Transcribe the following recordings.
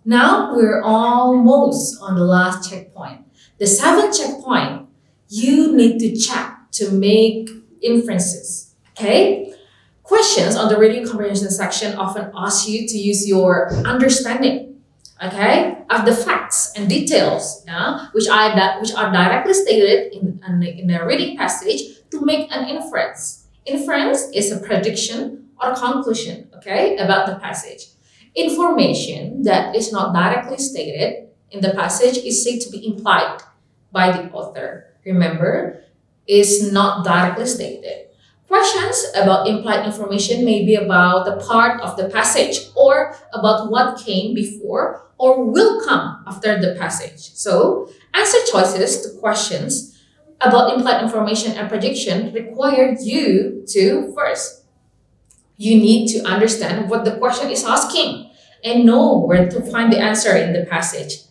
Now we're almost on the last checkpoint. The seventh checkpoint, you need to check to make inferences. Okay? Questions on the reading comprehension section often ask you to use your understanding, okay, of the facts and details, which are directly stated in a reading passage to make an inference. Inference is a prediction or conclusion, okay, about the passage. Information that is not directly stated in the passage is said to be implied by the author. Remember, is not directly stated. Questions about implied information may be about the part of the passage or about what came before or will come after the passage. So, answer choices to questions about implied information and prediction require you to, first, you need to understand what the question is asking and know where to find the answer in the passage.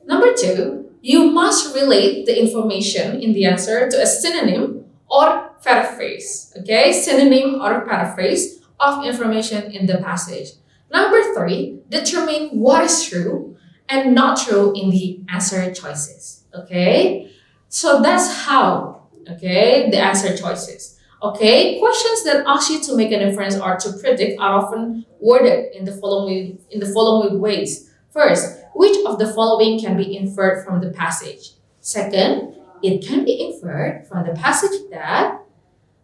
Number two, you must relate the information in the answer to a synonym or paraphrase, okay? Synonym or paraphrase of information in the passage. Number three, determine what is true and not true in the answer choices, okay? So that's how, okay, the answer choices. Okay, questions that ask you to make an inference or to predict are often worded in the following ways. First, which of the following can be inferred from the passage? Second, it can be inferred from the passage that,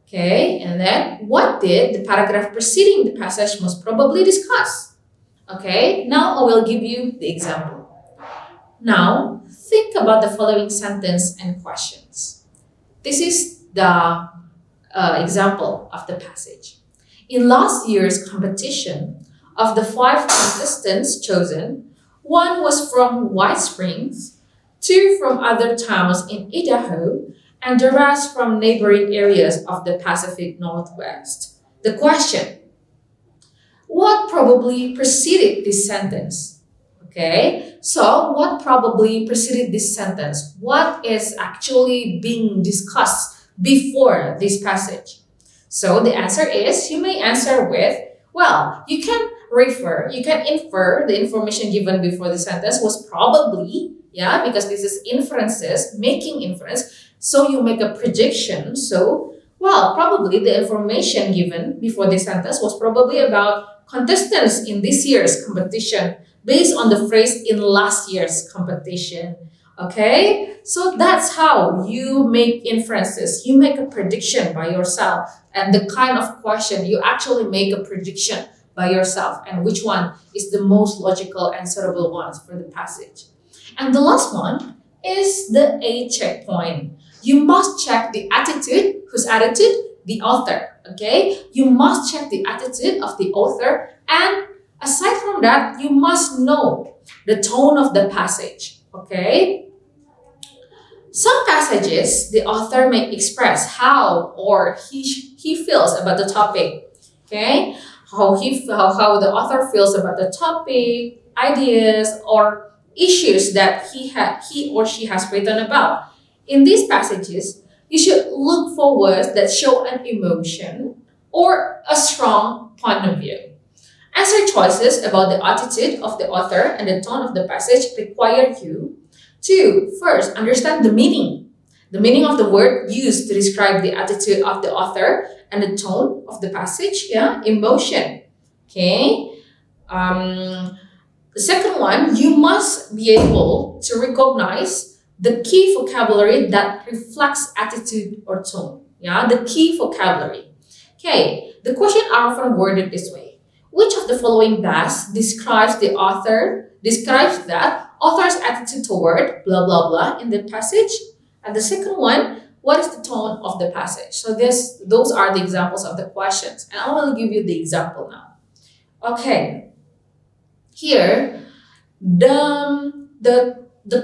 okay, and then what did the paragraph preceding the passage most probably discuss? Okay, now I will give you the example. Now, think about the following sentence and questions. This is the example of the passage. In last year's competition, of the 5 contestants chosen, 1 was from White Springs, 2 from other towns in Idaho, and the rest from neighboring areas of the Pacific Northwest. The question: what probably preceded this sentence? Okay, so what probably preceded this sentence? What is actually being discussed before this passage? So the answer is, you may answer with, well, you can infer the information given before the sentence was probably, because this is inferences, making inference. So you make a prediction. So, well, probably the information given before the sentence was probably about contestants in this year's competition based on the phrase in last year's competition. Okay, so that's how you make inferences. You make a prediction by yourself, and the kind of question you actually make a prediction by yourself, and which one is the most logical and suitable ones for the passage. And the last one is the 8th checkpoint. You must check the attitude. Whose attitude? The author. Okay, you must check the attitude of the author, and aside from that, you must know the tone of the passage. Okay, some passages the author may express how or he feels about the topic. Okay, how the author feels about the topic, ideas, or issues that he or she has written about. In these passages, you should look for words that show an emotion or a strong point of view. Answer choices about the attitude of the author and the tone of the passage require you to first understand the meaning of the word used to describe the attitude of the author and the tone of the passage, emotion. Okay. The second one, you must be able to recognize the key vocabulary that reflects attitude or tone. The key vocabulary. Okay, the questions are often worded this way. Which of the following best describes that author's attitude toward blah blah blah in the passage? And the second one, what is the tone of the passage? So those are the examples of the questions, and I will give you the example now. Okay, here the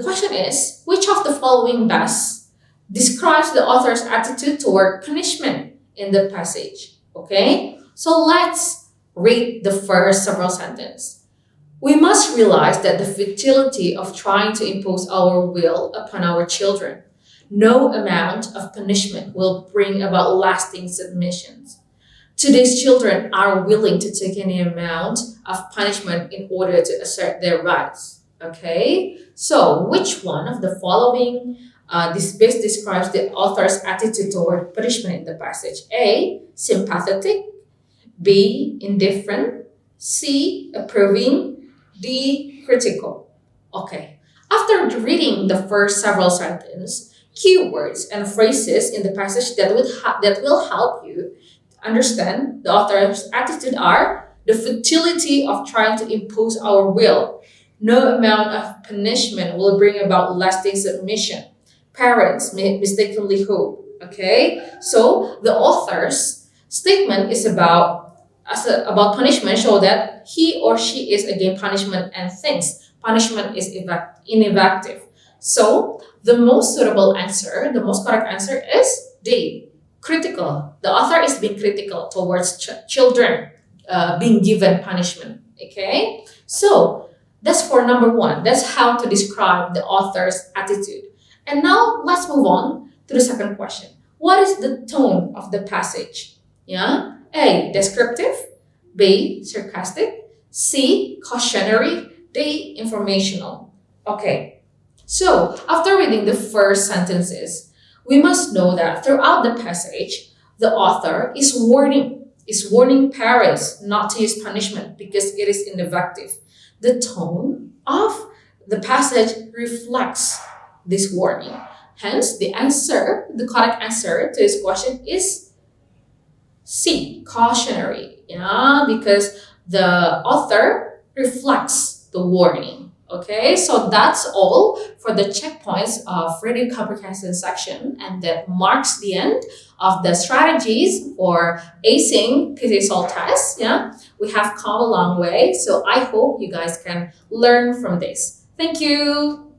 question is, which of the following best describes the author's attitude toward punishment in the passage? Okay, so let's read the first several sentences. We must realize that the futility of trying to impose our will upon our children. No amount of punishment will bring about lasting submissions. Today's children are willing to take any amount of punishment in order to assert their rights. Okay, so which one of the following this best describes the author's attitude toward punishment in the passage? A, sympathetic. B, indifferent. C, approving. D, critical. Okay, after reading the first several sentences, keywords and phrases in the passage that will help you understand the author's attitude are: the futility of trying to impose our will. No amount of punishment will bring about lasting submission. Parents may mistakenly hope. Okay, so the author's statement is about punishment, show that he or she is against punishment and thinks punishment is ineffective. So the most suitable answer, the most correct answer is D, critical. The author is being critical towards children being given punishment. Okay, so that's for number one. That's how to describe the author's attitude. And now let's move on to the second question. What is the tone of the passage? Yeah, A, descriptive. B, sarcastic. C, cautionary. D, informational. Okay, so after reading the first sentences, we must know that throughout the passage, the author is warning parents not to use punishment because it is ineffective. The tone of the passage reflects this warning. Hence, the correct answer to this question is C, cautionary. Yeah, because the author reflects the warning. Okay, so that's all for the checkpoints of reading comprehension section, and that marks the end of the strategies for acing PTESOL test. Yeah, we have come a long way, so I hope you guys can learn from this. Thank you.